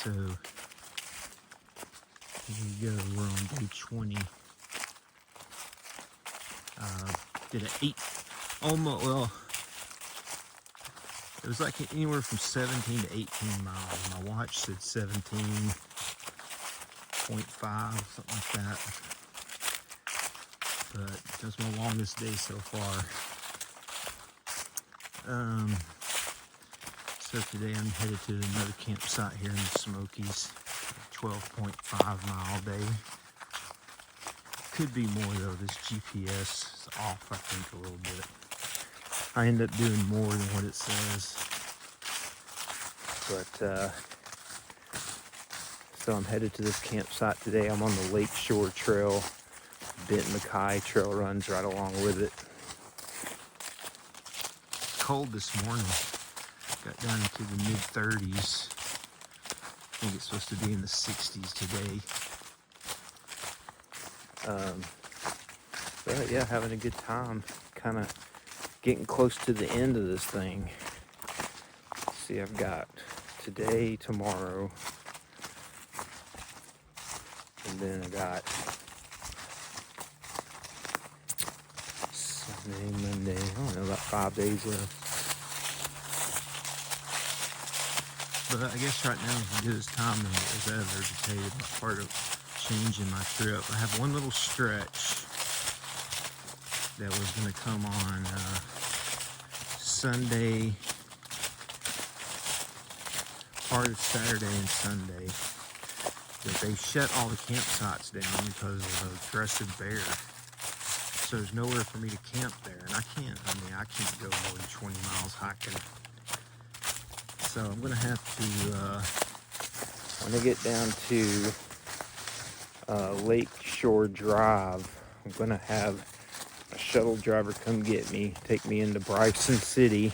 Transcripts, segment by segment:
So here you go, we're on day 20. Did an 8, almost, well, it was like anywhere from 17 to 18 miles. My watch said 17.5, something like that. But that's my longest day so far. So today I'm headed to another campsite here in the Smokies. 12.5 mile day. Could be more though. This GPS is off, I think, a little bit. I end up doing more than what it says. But so I'm headed to this campsite today. I'm on the Lakeshore Trail. Benton MacKaye trail runs right along with it. Cold this morning. Got down into the mid-30s. I think it's supposed to be in the 60s today. But yeah, having a good time. Kind of getting close to the end of this thing. See, I've got today, tomorrow, and then I got Sunday, Monday, I don't know, about 5 days left. But I guess right now is as good as time as ever to tell you about part of changing my trip. I have one little stretch that was going to come on Sunday, part of Saturday and Sunday. But they shut all the campsites down because of an aggressive bear. So there's nowhere for me to camp there. And I can't go more than 20 miles hiking. So I'm going to have to, when I get down to Lakeshore Drive, I'm going to have a shuttle driver come get me, take me into Bryson City,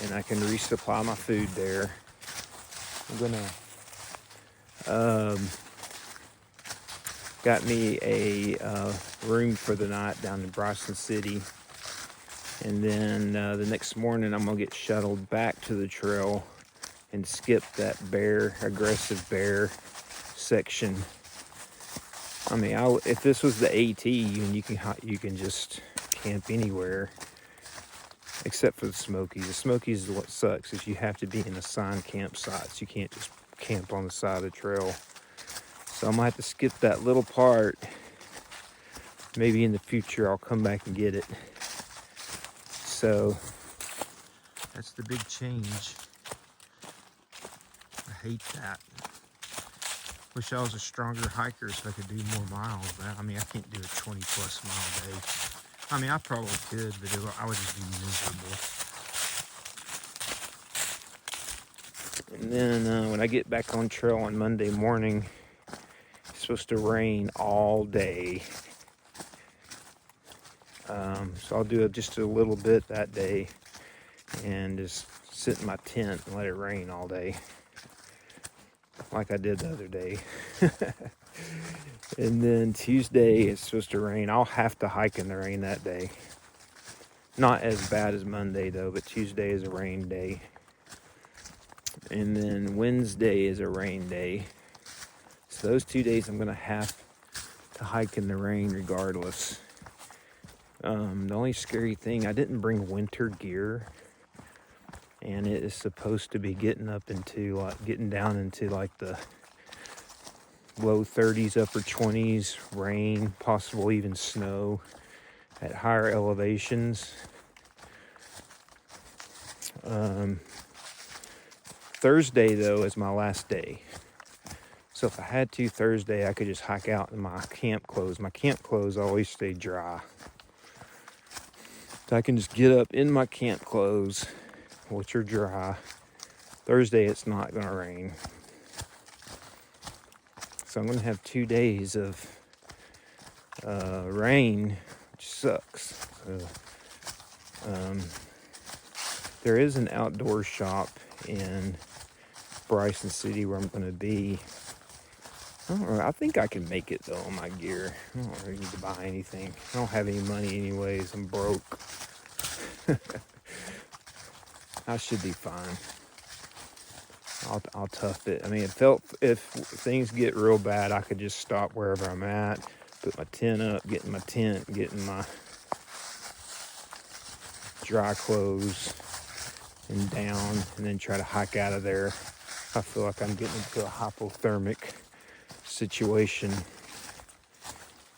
and I can resupply my food there. I'm going to, got me a room for the night down in Bryson City. And then the next morning, I'm going to get shuttled back to the trail and skip that aggressive bear section. I mean, if this was the AT, you can just camp anywhere except for the Smokies. The Smokies is what sucks, is you have to be in assigned campsites. You can't just camp on the side of the trail. So I'm going to have to skip that little part. Maybe in the future, I'll come back and get it. So that's the big change. I hate that. Wish I was a stronger hiker so I could do more miles. I mean, I can't do a 20+ mile day. I mean, I probably could, but I would just be miserable. And then when I get back on trail on Monday morning, it's supposed to rain all day. So I'll do just a little bit that day and just sit in my tent and let it rain all day, like I did the other day. And then Tuesday it's supposed to rain. I'll have to hike in the rain that day. Not as bad as Monday though, but Tuesday is a rain day. And then Wednesday is a rain day. So those 2 days I'm going to have to hike in the rain regardless. The only scary thing, I didn't bring winter gear, and it is supposed to be getting down into like the low 30s, upper 20s, rain, possible even snow at higher elevations. Thursday though is my last day. So if I had to Thursday, I could just hike out in my camp clothes. My camp clothes always stay dry. So I can just get up in my camp clothes, which are dry. Thursday, it's not going to rain. So I'm going to have 2 days of rain, which sucks. There is an outdoor shop in Bryson City where I'm going to be. I don't know, I think I can make it though on my gear. I don't really need to buy anything. I don't have any money anyways. I'm broke. I should be fine. I'll tough it. I mean, if things get real bad, I could just stop wherever I'm at, put my tent up, get in my tent, get in my dry clothes and down, and then try to hike out of there. I feel like I'm getting into a hypothermic situation,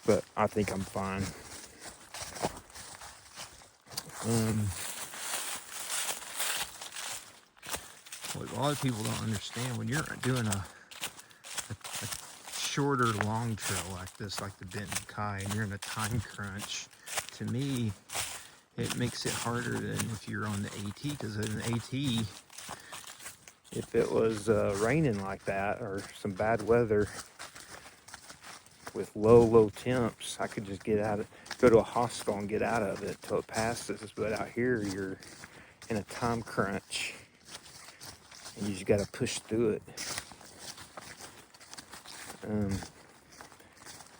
but I think I'm fine. What a lot of people don't understand, when you're doing a shorter long trail like this, like the Benton MacKaye, and you're in a time crunch, to me, it makes it harder than if you're on the AT, because in the AT, if it was raining like that or some bad weather with low temps, I could just go to a hostel and get out of it till it passes. But out here, you're in a time crunch, and you just got to push through it.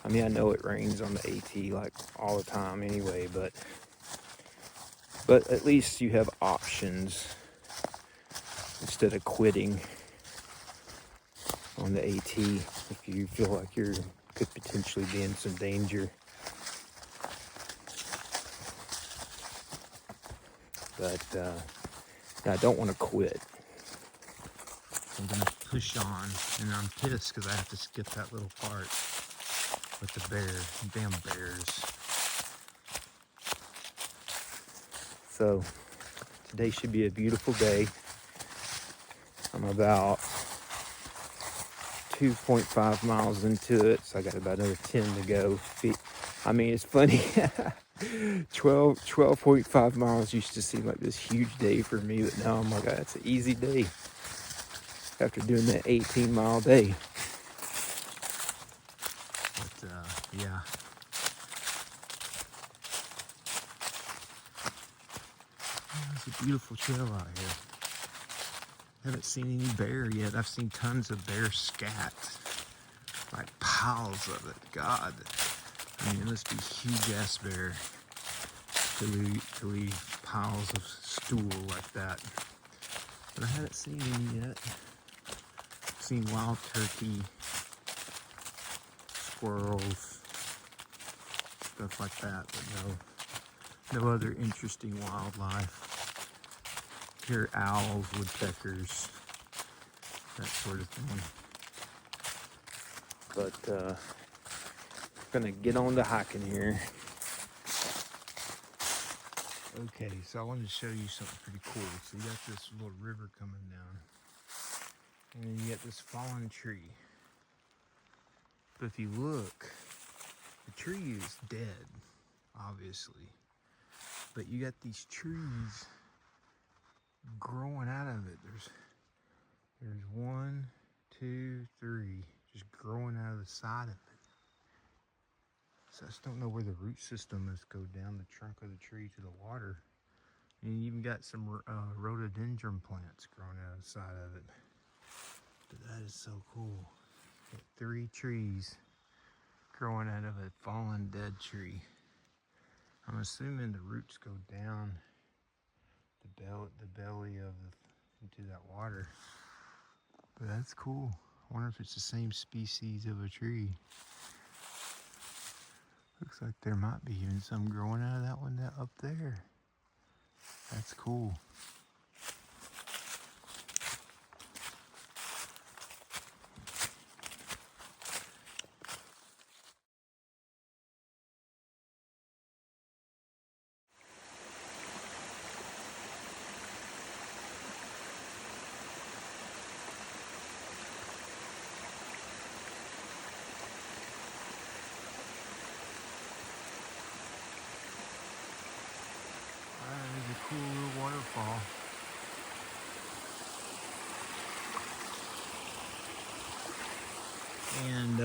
I mean, I know it rains on the AT like all the time anyway, but at least you have options instead of quitting on the AT if you feel like you could potentially be in some danger. But I don't want to quit. I'm going to push on, and I'm pissed because I have to skip that little part with the damn bears. So today should be a beautiful day. I'm about 2.5 miles into it, so I got about another 10 to go. I mean, it's funny. 12.5 miles used to seem like this huge day for me, but now I'm like, that's an easy day after doing that 18-mile day. But yeah. It's a beautiful trail out here. Haven't seen any bear yet. I've seen tons of bear scat, like piles of it. God, I mean, it must be huge ass bear to leave piles of stool like that. But I haven't seen any yet. I've seen wild turkey, squirrels, stuff like that, but no other interesting wildlife. Hear owls, woodpeckers, that sort of thing. But gonna get on to hiking here. Okay, so I wanted to show you something pretty cool. So you got this little river coming down, and then you got this fallen tree. But if you look, the tree is dead, obviously. But you got these trees growing out of it. There's 1, 2, 3 just growing out of the side of it. So I just don't know where the root system is. Go down the trunk of the tree to the water. And you even got some rhododendron plants growing out of the side of it. But that is so cool. Got 3 trees growing out of a fallen dead tree. I'm assuming the roots go down the belly of into that water. But that's cool. I wonder if it's the same species of a tree. Looks like there might be even some growing out of that one up there. That's cool. There's a cool little waterfall. And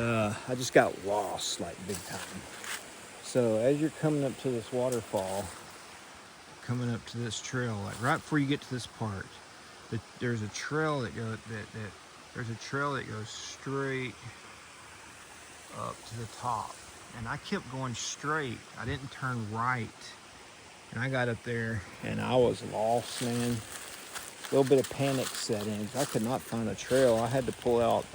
I just got lost like big time. So as you're coming up to this waterfall, coming up to this trail, like right before you get to this part, there's a trail that goes straight up to the top. And I kept going straight. I didn't turn right. And I got up there and I was lost, man. little bit of panic set in. I could not find a trail. I had to pull out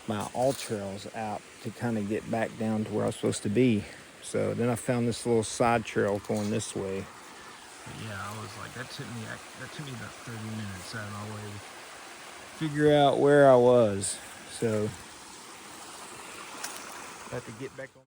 my All Trails app to kind of get back down to where I was supposed to be. So then I found this little side trail going this way. Yeah, I was like, that took me about 30 minutes out of my way to figure out where I was. So I had to get back on.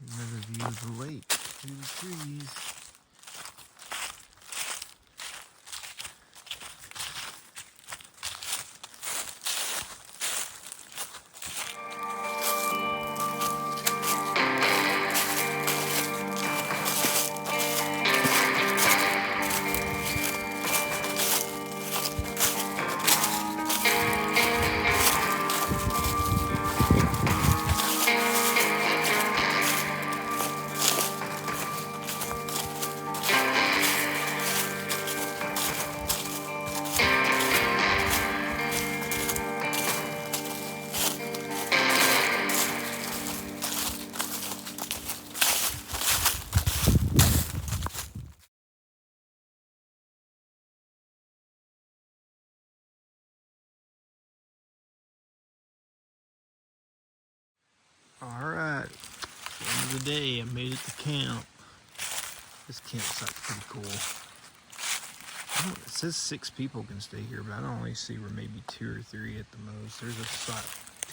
Another view of the lake through the trees. Alright, end of the day, I made it to camp. This campsite's pretty cool. It says 6 people can stay here, but I don't only see where maybe 2 or 3 at the most. There's a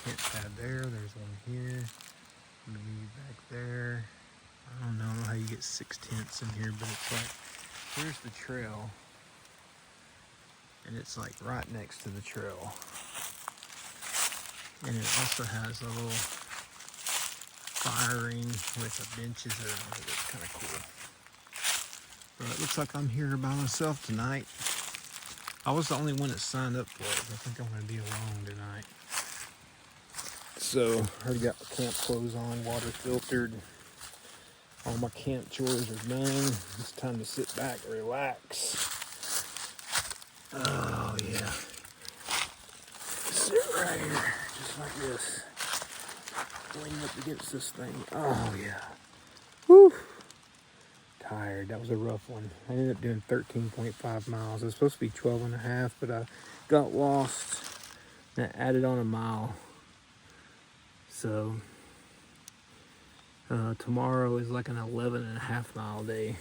tent pad there, there's one here, maybe back there. I don't know how you get 6 tents in here, but it's like, here's the trail, and it's like right next to the trail. And it also has a little fire ring with the benches around it. It's kind of cool. But it looks like I'm here by myself tonight. I was the only one that signed up for it. I think I'm going to be alone tonight. So, I already got my camp clothes on, water filtered. All my camp chores are done. It's time to sit back and relax. Oh, yeah. Sit right here, just like this. Lean up against this thing. Oh, yeah. Whew. Tired. That was a rough one. I ended up doing 13.5 miles. It was supposed to be 12 and a half, but I got lost and I added on a mile. So tomorrow is like an 11 and a half mile day.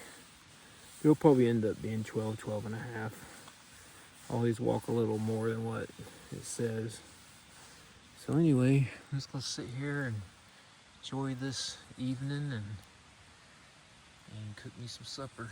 It'll probably end up being 12 and a half. Always walk a little more than what it says. So anyway, I'm just gonna sit here and enjoy this evening and cook me some supper.